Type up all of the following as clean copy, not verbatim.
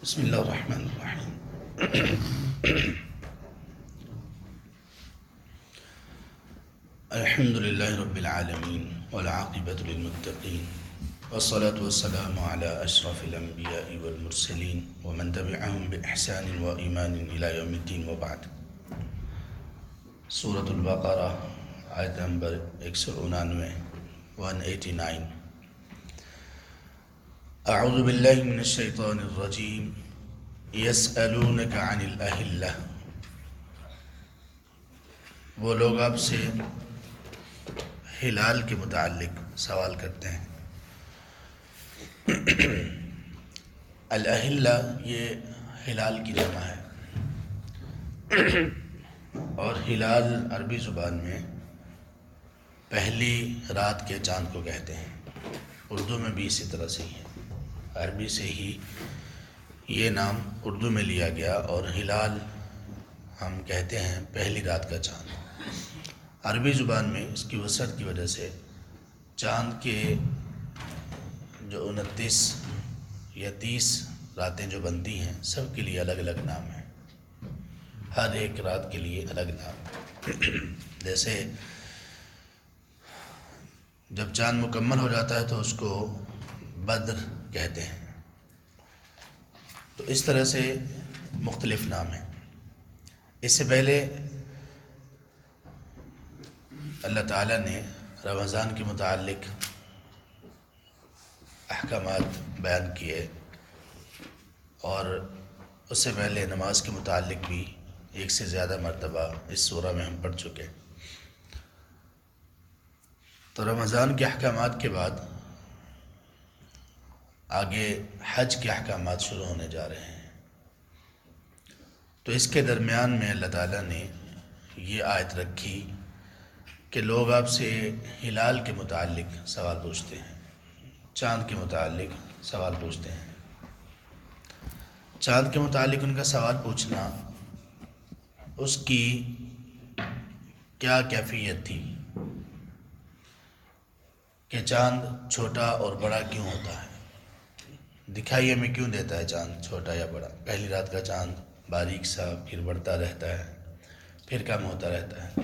بسم اللہ الرحمن الرحیم۔ الحمد للہ رب العالمین والعاقبۃ للمتقین والصلاة والسلام علی اشرف الانبیاء والمرسلین ومن تبعهم بإحسان وایمان الی یوم الدین وبعد۔ سورۃ البقرہ آیت نمبر 189 189۔ اعوذ باللہ من الشیطان الرجیم یسألونک عن الأہلہ۔ وہ لوگ آپ سے ہلال کے متعلق سوال کرتے ہیں۔ الأہلہ یہ ہلال کی جمع ہے، اور ہلال عربی زبان میں پہلی رات کے چاند کو کہتے ہیں۔ اردو میں بھی اسی طرح سے ہی ہے، عربی سے ہی یہ نام اردو میں لیا گیا، اور ہلال ہم کہتے ہیں پہلی رات کا چاند۔ عربی زبان میں اس کی وسعت کی وجہ سے چاند کے جو 29 یا 30 راتیں جو بنتی ہیں، سب کے لیے الگ الگ نام ہیں، ہر ایک رات کے لیے الگ نام۔ جیسے جب چاند مکمل ہو جاتا ہے تو اس کو بدر کہتے ہیں، تو اس طرح سے مختلف نام ہیں۔ اس سے پہلے اللہ تعالیٰ نے رمضان کے متعلق احکامات بیان کیے، اور اس سے پہلے نماز کے متعلق بھی ایک سے زیادہ مرتبہ اس سورہ میں ہم پڑھ چکے۔ تو رمضان کے احکامات کے بعد آگے حج کے احکامات شروع ہونے جا رہے ہیں، تو اس کے درمیان میں اللہ تعالیٰ نے یہ آیت رکھی کہ لوگ آپ سے ہلال کے متعلق سوال پوچھتے ہیں، چاند کے متعلق سوال پوچھتے ہیں۔ چاند کے متعلق ان کا سوال پوچھنا، اس کی کیا کیفیت تھی کہ چاند چھوٹا اور بڑا کیوں ہوتا ہے، دکھائی ہمیں کیوں دیتا ہے چاند چھوٹا یا بڑا؟ پہلی رات کا چاند باریک سا، پھر بڑھتا رہتا ہے، پھر کم ہوتا رہتا ہے۔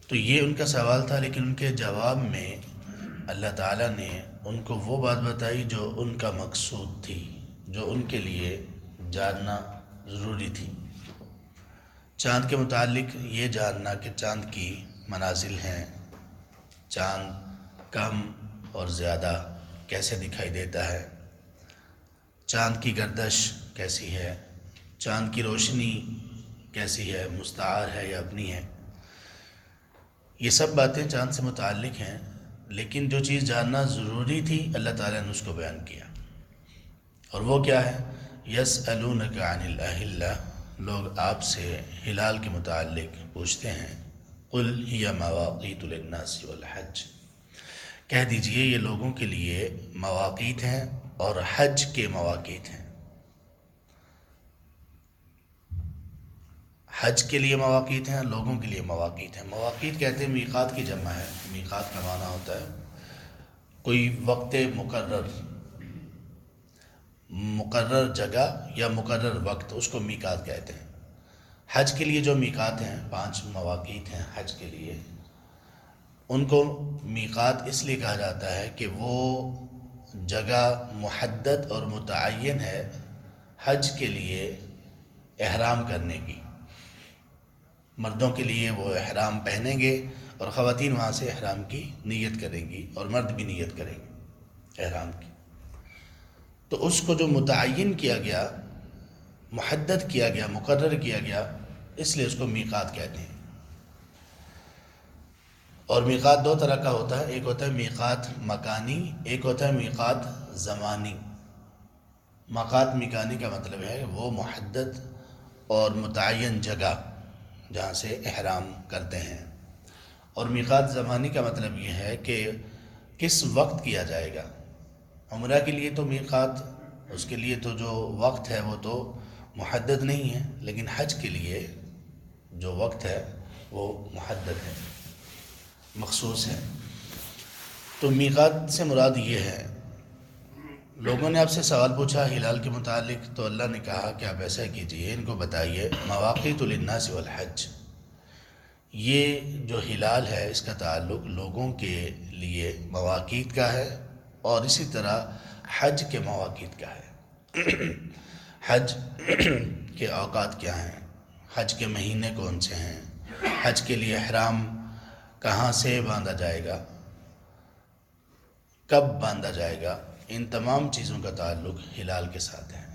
تو یہ ان کا سوال تھا، لیکن ان کے جواب میں اللہ تعالیٰ نے ان کو وہ بات بتائی جو ان کا مقصود تھی، جو ان کے لیے جاننا ضروری تھی۔ چاند کے متعلق یہ جاننا کہ چاند کی منازل ہیں، چاند کم اور زیادہ کیسے دکھائی دیتا ہے، چاند کی گردش کیسی ہے، چاند کی روشنی کیسی ہے، مستعار ہے یا اپنی ہے، یہ سب باتیں چاند سے متعلق ہیں۔ لیکن جو چیز جاننا ضروری تھی اللہ تعالیٰ نے اس کو بیان کیا، اور وہ کیا ہے؟ یسألونک عن الأہلہ، لوگ آپ سے ہلال کے متعلق پوچھتے ہیں۔ قل ہی مواقیت للناس والحج، کہہ دیجئے یہ لوگوں کے لیے مواقیت ہیں اور حج کے مواقیت ہیں۔ حج کے لیے مواقیت ہیں، لوگوں کے لیے مواقیت ہیں۔ مواقیت کہتے ہیں میقات کی جمع ہے، میقات کا معنی ہوتا ہے کوئی وقت مقرر جگہ یا مقرر وقت، اس کو میقات کہتے ہیں۔ حج کے لیے جو میقات ہیں، 5 مواقیت ہیں حج کے لیے، ان کو میقات اس لیے کہا جاتا ہے کہ وہ جگہ محدد اور متعین ہے حج کے لیے احرام کرنے کی۔ مردوں کے لیے وہ احرام پہنیں گے، اور خواتین وہاں سے احرام کی نیت کریں گی، اور مرد بھی نیت کریں گے احرام کی۔ تو اس کو جو متعین کیا گیا، محدد کیا گیا، مقرر کیا گیا، اس لیے اس کو میقات کہتے ہیں۔ اور میقات 2 طرح کا ہوتا ہے، ایک ہوتا ہے میقات مکانی، ایک ہوتا ہے میقات زمانی۔ میقات مکانی کا مطلب ہے وہ محدد اور متعین جگہ جہاں سے احرام کرتے ہیں، اور میقات زمانی کا مطلب یہ ہے کہ کس وقت کیا جائے گا۔ عمرہ کے لیے تو میقات، اس کے لیے تو جو وقت ہے وہ تو محدد نہیں ہے، لیکن حج کے لیے جو وقت ہے وہ محدد ہے، مخصوص ہے۔ تو میقات سے مراد یہ ہے لوگوں نے آپ سے سوال پوچھا ہلال کے متعلق، تو اللہ نے کہا کہ آپ ایسا کیجئے، ان کو بتائیے مواقیت للناس والحج، یہ جو ہلال ہے اس کا تعلق لوگوں کے لیے مواقیت کا ہے، اور اسی طرح حج کے مواقیت کا ہے۔ حج کے اوقات کیا ہیں، حج کے مہینے کون سے ہیں، حج کے لیے احرام کہاں سے باندھا جائے گا، کب باندھا جائے گا، ان تمام چیزوں کا تعلق ہلال کے ساتھ ہے۔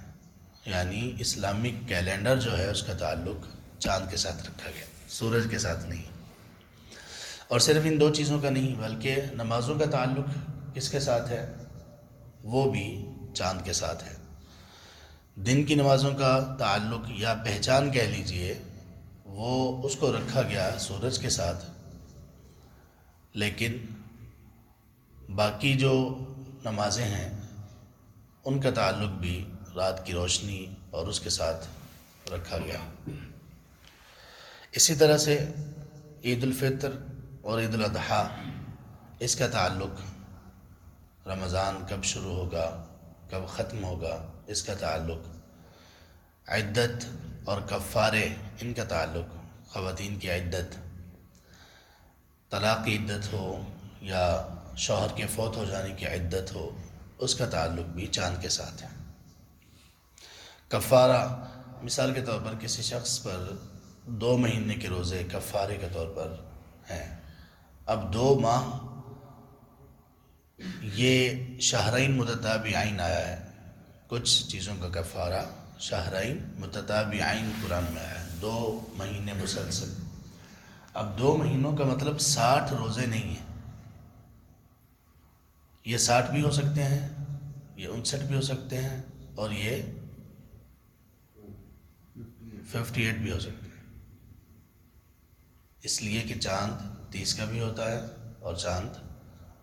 یعنی اسلامک کیلنڈر جو ہے اس کا تعلق چاند کے ساتھ رکھا گیا، سورج کے ساتھ نہیں۔ اور صرف ان دو چیزوں کا نہیں بلکہ نمازوں کا تعلق کس کے ساتھ ہے، وہ بھی چاند کے ساتھ ہے۔ دن کی نمازوں کا تعلق یا پہچان کہہ لیجئے، وہ اس کو رکھا گیا سورج کے ساتھ، لیکن باقی جو نمازیں ہیں ان کا تعلق بھی رات کی روشنی اور اس کے ساتھ رکھا گیا۔ اسی طرح سے عید الفطر اور عید الاضحیٰ، اس کا تعلق رمضان کب شروع ہوگا کب ختم ہوگا، اس کا تعلق عدت اور کفارے، ان کا تعلق خواتین کی عدت، طلاق کی عدت ہو یا شوہر کے فوت ہو جانے کی عدت ہو، اس کا تعلق بھی چاند کے ساتھ ہے۔ کفارہ، مثال کے طور پر کسی شخص پر 2 مہینے کے روزے کفارے کے طور پر ہیں، اب 2 ماہ یہ شہرین متتابعین آیا ہے، کچھ چیزوں کا کفارہ شہرین متتابعین قرآن میں آیا ہے، 2 مہینے مسلسل۔ اب 2 مہینوں کا مطلب 60 روزے نہیں ہیں، یہ 60 بھی ہو سکتے ہیں، یہ 59 بھی ہو سکتے ہیں، اور یہ 58 بھی ہو سکتے ہیں، اس لیے کہ چاند 30 کا بھی ہوتا ہے اور چاند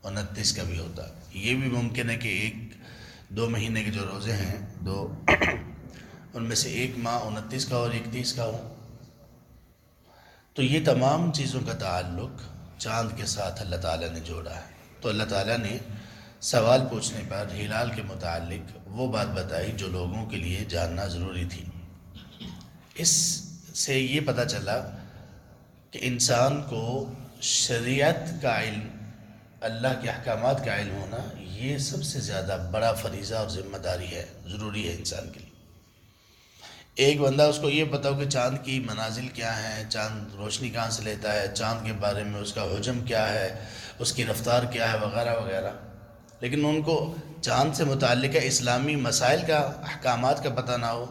29 کا بھی ہوتا ہے۔ یہ بھی ممکن ہے کہ 2 مہینے کے جو روزے ہیں ان میں سے ایک ماہ 29 کا اور ایک 30 کا ہو۔ تو یہ تمام چیزوں کا تعلق چاند کے ساتھ اللہ تعالیٰ نے جوڑا ہے۔ تو اللہ تعالیٰ نے سوال پوچھنے پر ہلال کے متعلق وہ بات بتائی جو لوگوں کے لیے جاننا ضروری تھی۔ اس سے یہ پتہ چلا کہ انسان کو شریعت کا علم، اللہ کے احکامات کا علم ہونا، یہ سب سے زیادہ بڑا فریضہ اور ذمہ داری ہے، ضروری ہے انسان کے لیے۔ ایک بندہ اس کو یہ پتہ ہو کہ چاند کی منازل کیا ہیں، چاند روشنی کہاں سے لیتا ہے، چاند کے بارے میں اس کا حجم کیا ہے، اس کی رفتار کیا ہے، وغیرہ وغیرہ، لیکن ان کو چاند سے متعلق اسلامی مسائل کا، احکامات کا پتہ نہ ہو،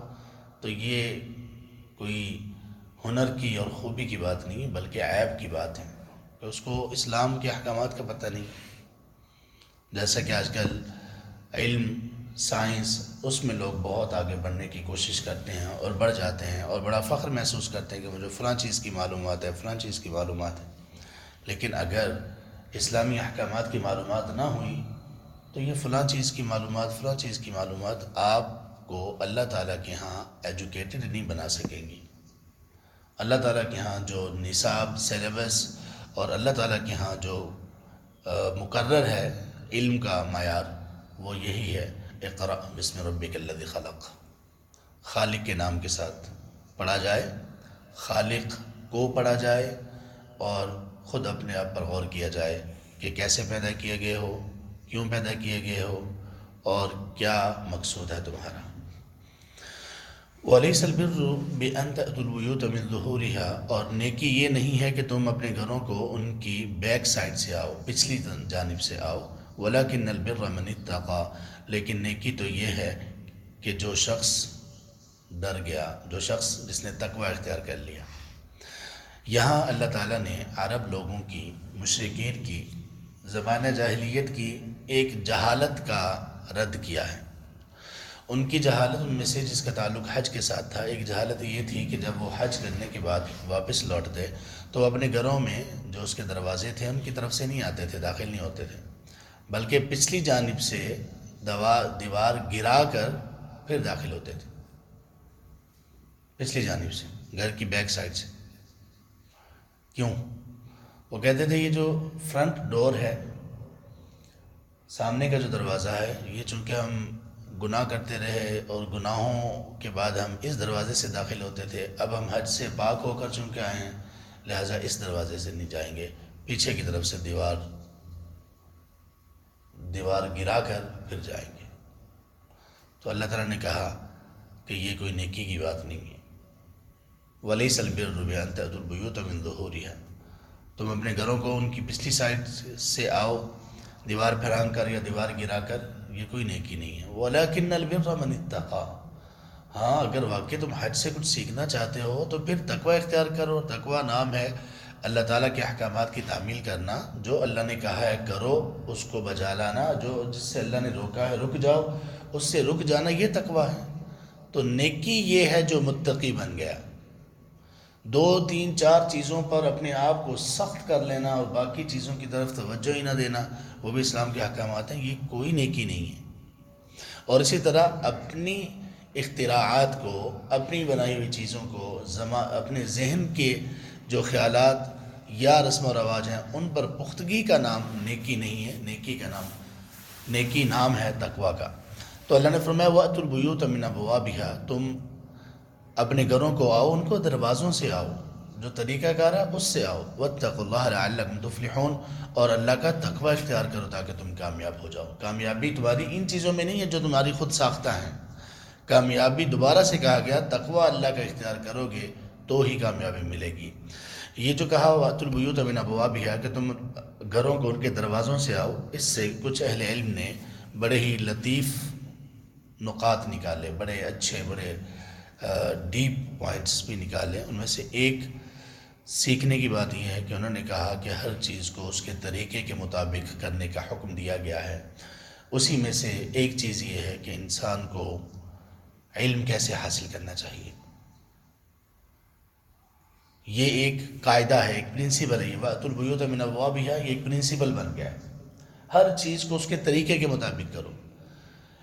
تو یہ کوئی ہنر کی اور خوبی کی بات نہیں بلکہ عیب کی بات ہے کہ اس کو اسلام کے احکامات کا پتہ نہیں۔ جیسا کہ آج کل علم، سائنس، اس میں لوگ بہت آگے بڑھنے کی کوشش کرتے ہیں اور بڑھ جاتے ہیں اور بڑا فخر محسوس کرتے ہیں کہ مجھے فلاں چیز کی معلومات ہے، فلاں چیز کی معلومات ہے، لیکن اگر اسلامی احکامات کی معلومات نہ ہوئی تو یہ فلاں چیز کی معلومات، فلاں چیز کی معلومات آپ کو اللہ تعالیٰ کے ہاں ایجوکیٹڈ نہیں بنا سکیں گی۔ اللہ تعالیٰ کے ہاں جو نصاب، سیلیبس اور اللہ تعالیٰ کے ہاں جو مقرر ہے علم کا معیار، وہ یہی ہے، اقرأ بسم ربک الذی خلق، خالق کے نام کے ساتھ پڑھا جائے، خالق کو پڑھا جائے اور خود اپنے آپ پر غور کیا جائے کہ کیسے پیدا کیے گئے ہو، کیوں پیدا کیے گئے ہو اور کیا مقصود ہے تمہارا۔ وَلَيْسَ الْبِرُّ بِأَنْ تَأْتُوا الْبُيُوتَ مِنْ ظُهُورِهَا، اور نیکی یہ نہیں ہے کہ تم اپنے گھروں کو ان کی بیک سائڈ سے آؤ، پچھلی جانب سے آؤ، وَلَكِنَّ الْبِرَّ مَنِ اتَّقَى، لیکن نیکی تو یہ ہے کہ جو شخص ڈر گیا، جو شخص جس نے تقوی اختیار کر لیا۔ یہاں اللہ تعالیٰ نے عرب لوگوں کی، مشرکین کی، زمانہ جاہلیت کی ایک جہالت کا رد کیا ہے۔ ان کی جہالت، ان میں سے جس کا تعلق حج کے ساتھ تھا، ایک جہالت یہ تھی کہ جب وہ حج کرنے کے بعد واپس لوٹتے تو اپنے گھروں میں جو اس کے دروازے تھے ان کی طرف سے نہیں آتے تھے، داخل نہیں ہوتے تھے، بلکہ پچھلی جانب سے دیوار گرا کر پھر داخل ہوتے تھے، پچھلی جانب سے، گھر کی بیک سائڈ سے۔ کیوں؟ وہ کہتے تھے یہ جو فرنٹ ڈور ہے سامنے کا جو دروازہ ہے یہ چونکہ ہم گناہ کرتے رہے اور گناہوں کے بعد ہم اس دروازے سے داخل ہوتے تھے، اب ہم حج سے پاک ہو کر چونکہ آئے ہیں لہٰذا اس دروازے سے نہیں جائیں گے، پیچھے کی طرف سے دیوار گرا کر پھر جائیں گے۔ تو اللہ تعالیٰ نے کہا کہ یہ کوئی نیکی کی بات نہیں ہے۔ وَلَيْسَ الْبِرُّ بِأَن تَأْتُوا الْبُيُوتَ مِن ظُهُورِهَا، تم اپنے گھروں کو ان کی پچھلی سائڈ سے آؤ، دیوار پھران کر یا دیوار گرا کر، یہ کوئی نیکی نہیں ہے۔ وَلَكِنَّ الْبِرَّ مَنِ اتَّقَىٰ، ہاں اگر واقعی تم حج سے کچھ سیکھنا چاہتے ہو تو پھر تقوی اختیار کرو۔ تقوی نام ہے اللہ تعالیٰ کے احکامات کی تعمیل کرنا، جو اللہ نے کہا ہے کرو اس کو بجا لانا، جو جس سے اللہ نے روکا ہے رک جاؤ اس سے رک جانا، یہ تقوی ہے۔ تو نیکی یہ ہے جو متقی بن گیا، 2 3 4 چیزوں پر اپنے آپ کو سخت کر لینا اور باقی چیزوں کی طرف توجہ ہی نہ دینا، وہ بھی اسلام کے احکامات ہیں، یہ کوئی نیکی نہیں ہے۔ اور اسی طرح اپنی اختراعات کو، اپنی بنائی ہوئی چیزوں کو، اپنے ذہن کے جو خیالات یا رسم و رواج ہیں ان پر پختگی کا نام نیکی نہیں ہے، نیکی نام ہے تقوی کا۔ تو اللہ نے فرمایا وَأْتُوا الْبُيُوتَ مِنْ أَبْوَابِهَا، تم اپنے گھروں کو آؤ، ان کو دروازوں سے آؤ، جو طریقہ کار ہے اس سے آؤ۔ وَاتَّقُوا اللَّهَ لَعَلَّكُمْ تُفْلِحُونَ، اور اللہ کا تقوی اختیار کرو تاکہ تم کامیاب ہو جاؤ۔ کامیابی تمہاری ان چیزوں میں نہیں ہے جو تمہاری خود ساختہ ہیں، کامیابی دوبارہ سے کہا گیا تقوی اللہ کا اختیار کرو گے تو ہی کامیابی ملے گی۔ یہ جو کہا وَأْتُوا الْبُيُوتَ مِنْ أَبْوَابِهَا کہ تم گھروں کو ان کے دروازوں سے آؤ، اس سے کچھ اہل علم نے بڑے ہی لطیف نقاط نکالے، بڑے اچھے، بڑے ڈیپ پوائنٹس بھی نکالے۔ ان میں سے ایک سیکھنے کی بات یہ ہے کہ انہوں نے کہا کہ ہر چیز کو اس کے طریقے کے مطابق کرنے کا حکم دیا گیا ہے۔ اسی میں سے ایک چیز یہ ہے کہ انسان کو علم کیسے حاصل کرنا چاہیے، یہ ایک قاعدہ ہے، ایک پرنسپل ہے۔ وَأْتُوا الْبُيُوتَ مِنْ أَبْوَابِهَا یہ ایک پرنسپل بن گیا ہے، ہر چیز کو اس کے طریقے کے مطابق کرو۔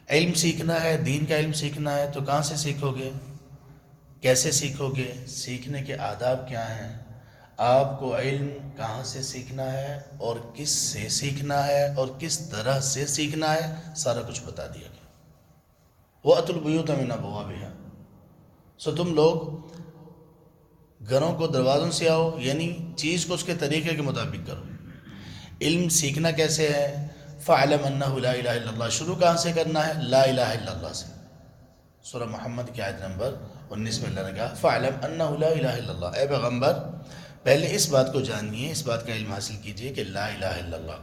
علم سیکھنا ہے، دین کا علم سیکھنا ہے تو کہاں سے سیکھو گے، کیسے سیکھو گے، سیکھنے کے آداب کیا ہیں، آپ کو علم کہاں سے سیکھنا ہے اور کس سے سیکھنا ہے اور کس طرح سے سیکھنا ہے، سارا کچھ بتا دیا گیا۔ وَأْتُوا الْبُيُوتَ مِنْ أَبْوَابِهَا، سو تم لوگ گھروں کو دروازوں سے آؤ، یعنی چیز کو اس کے طریقے کے مطابق کرو۔ علم سیکھنا کیسے ہے، فَاعْلَمْ أَنَّهُ لَا إِلَهَ إِلَّا اللَّهُ، شروع کہاں سے کرنا ہے، لا الہ الا اللہ سے۔ سورہ محمد کی آیت نمبر 19 میں اللہ نے کہا فَاعْلَمْ أَنَّهُ لَا إِلَهَ إِلَّا اللَّهُ، اے پیغمبر پہلے اس بات کو جانیے، اس بات کا علم حاصل کیجئے کہ لا الہ الا اللہ،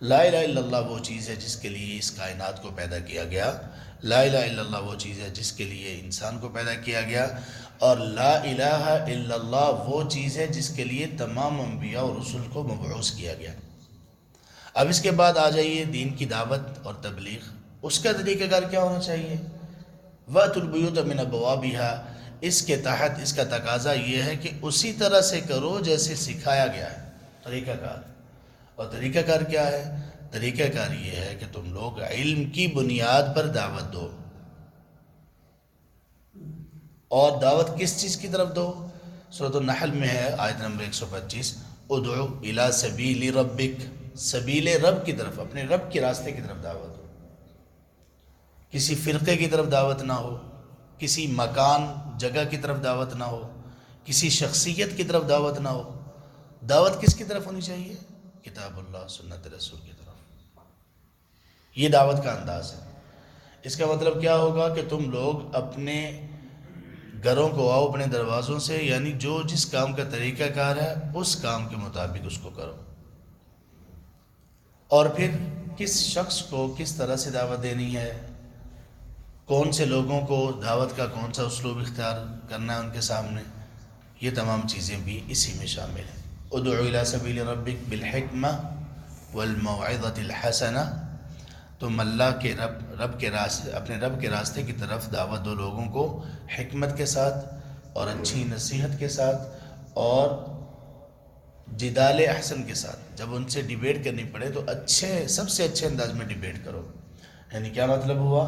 لا الہ الا اللہ وہ چیز ہے جس کے لیے اس کائنات کو پیدا کیا گیا، لا الہ الا اللہ وہ چیز ہے جس کے لیے انسان کو پیدا کیا گیا، اور لا الہ الا اللہ وہ چیز ہے جس کے لیے تمام انبیاء اور رسل کو مبعوث کیا گیا۔ اب اس کے بعد آ جائیے دین کی دعوت اور تبلیغ، اس کا طریقہ کار کیا ہونا چاہیے۔ وَأْتُوا الْبُيُوتَ مِنْ أَبْوَابِهَا، اس کے تحت اس کا تقاضا یہ ہے کہ اسی طرح سے کرو جیسے سکھایا گیا ہے، طریقہ کار۔ اور طریقہ کار کیا ہے، طریقہ کار یہ ہے کہ تم لوگ علم کی بنیاد پر دعوت دو، اور دعوت کس چیز کی طرف دو، سورۃ النحل میں ہے آیت نمبر 125 ادعو الی سبیل ربک، سبیل رب کی طرف، اپنے رب کے راستے کی طرف دعوت ہو، کسی فرقے کی طرف دعوت نہ ہو، کسی مکان جگہ کی طرف دعوت نہ ہو، کسی شخصیت کی طرف دعوت نہ ہو۔ دعوت کس کی طرف ہونی چاہیے، کتاب اللہ سنت رسول کی طرف، یہ دعوت کا انداز ہے۔ اس کا مطلب کیا ہوگا کہ تم لوگ اپنے گھروں کو آؤ اپنے دروازوں سے، یعنی جو جس کام کا طریقہ کار ہے اس کام کے مطابق اس کو کرو، اور پھر کس شخص کو کس طرح سے دعوت دینی ہے، کون سے لوگوں کو دعوت کا کون سا اسلوب اختیار کرنا ہے ان کے سامنے، یہ تمام چیزیں بھی اسی میں شامل ہیں۔ ادعو الی سبیل ربک بالحکمہ والموعظۃ الحسنہ، تم اللہ کے رب کے راستے، اپنے رب کے راستے کی طرف دعوت دو لوگوں کو حکمت کے ساتھ اور اچھی نصیحت کے ساتھ اور جدال احسن کے ساتھ۔ جب ان سے ڈیبیٹ کرنی پڑے تو اچھے، سب سے اچھے انداز میں ڈیبیٹ کرو۔ یعنی کیا مطلب ہوا،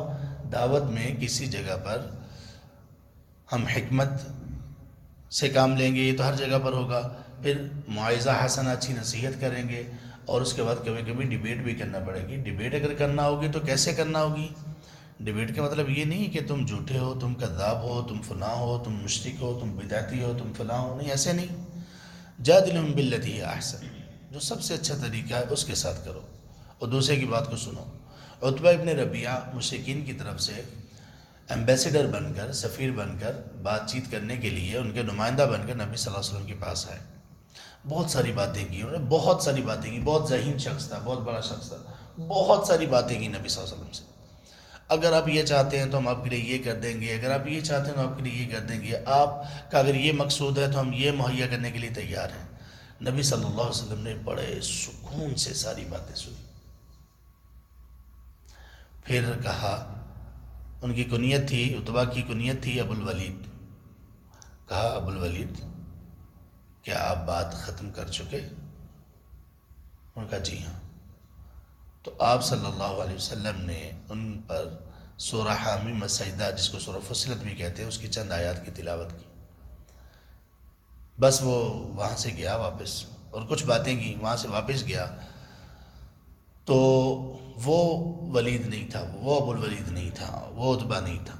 دعوت میں کسی جگہ پر ہم حکمت سے کام لیں گے، یہ تو ہر جگہ پر ہوگا، پھر معاوضہ حسنہ اچھی نصیحت کریں گے، اور اس کے بعد کبھی کبھی ڈیبیٹ بھی کرنا پڑے گی. ڈیبیٹ اگر کرنا ہوگی تو کیسے کرنا ہوگی؟ ڈیبیٹ کا مطلب یہ نہیں کہ تم جھوٹے ہو، تم کذاب ہو، تم فلاں ہو، تم مشرک ہو، تم بدعتی ہو، تم فلاں ہو. نہیں، ایسے نہیں. جادلہم باللتی ہی احسن، جو سب سے اچھا طریقہ ہے اس کے ساتھ کرو اور دوسرے کی بات کو سنو. عتبہ ابن ربیعہ مشرکین کی طرف سے ایمبیسیڈر بن کر، سفیر بن کر، بات چیت کرنے کے لیے ان کے نمائندہ بن کر نبی صلی اللہ علیہ وسلم کے پاس آئے. بہت ساری باتیں کی انہوں نے، بہت ساری باتیں کی. بہت ذہین شخص تھا، بہت بڑا شخص تھا. بہت ساری باتیں کی نبی صلی اللہ علیہ وسلم سے. اگر آپ یہ چاہتے ہیں تو ہم آپ کے لیے یہ کر دیں گے، اگر آپ یہ چاہتے ہیں تو آپ کے لیے یہ کر دیں گے، آپ کا اگر یہ مقصود ہے تو ہم یہ مہیا کرنے کے لیے تیار ہیں. نبی صلی اللہ علیہ وسلم نے بڑے سکون سے ساری باتیں سنی. پھر کہا، ان کی کنیت تھی، عتبہ کی کنیت تھی ابو الولید. کہا، ابو الولید کیا آپ بات ختم کر چکے؟ انہوں نے کہا جی ہاں. تو آپ صلی اللہ علیہ وسلم نے ان پر سورہ حامیم السجدہ، جس کو سورہ فصلت بھی کہتے ہیں، اس کی چند آیات کی تلاوت کی. بس وہ وہاں سے گیا واپس، اور کچھ باتیں کی، وہاں سے واپس گیا تو وہ ولید نہیں تھا، وہ ابو الولید نہیں تھا، وہ عتبہ نہیں تھا.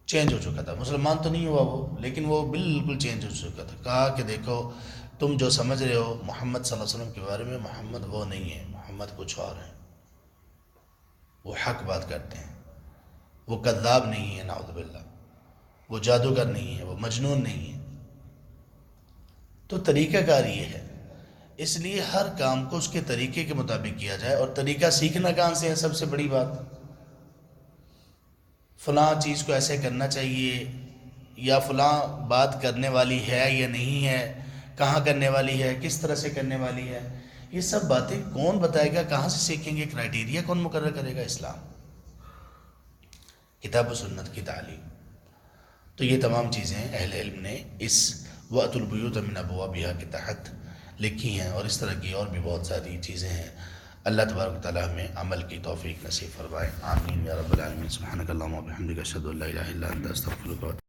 چینج ہو چکا تھا. مسلمان تو نہیں ہوا وہ، لیکن وہ بالکل چینج ہو چکا تھا. کہا کہ دیکھو، تم جو سمجھ رہے ہو محمد صلی اللہ علیہ وسلم کے بارے میں، محمد وہ نہیں ہے، محمد کچھ اور ہے. وہ حق بات کرتے ہیں، وہ کذاب نہیں ہے، نعوذ باللہ، وہ جادوگر نہیں ہے، وہ مجنون نہیں ہے. تو طریقہ کار یہ ہے. اس لیے ہر کام کو اس کے طریقے کے مطابق کیا جائے. اور طریقہ سیکھنا کہاں سے ہے؟ سب سے بڑی بات، فلاں چیز کو ایسے کرنا چاہیے، یا فلاں بات کرنے والی ہے یا نہیں ہے، کہاں کرنے والی ہے، کس طرح سے کرنے والی ہے، یہ سب باتیں کون بتائے گا؟ کہاں سے سیکھیں گے؟ کرائیٹیریا کون مقرر کرے گا؟ اسلام، کتاب و سنت کی تعلیم. تو یہ تمام چیزیں اہل علم نے اس وَأْتُوا الْبُيُوتَ مِنْ أَبْوَابِهَا کے تحت لکھی ہیں. اور اس طرح کی اور بھی بہت ساری چیزیں ہیں. اللہ تبارک و تعالیٰ ہمیں عمل کی توفیق نصیب فرمائے. آمین یا رب العالمین. سبحانک اللہم و بحمدک، اشہد ان لا الہ الا انت، استغفرک.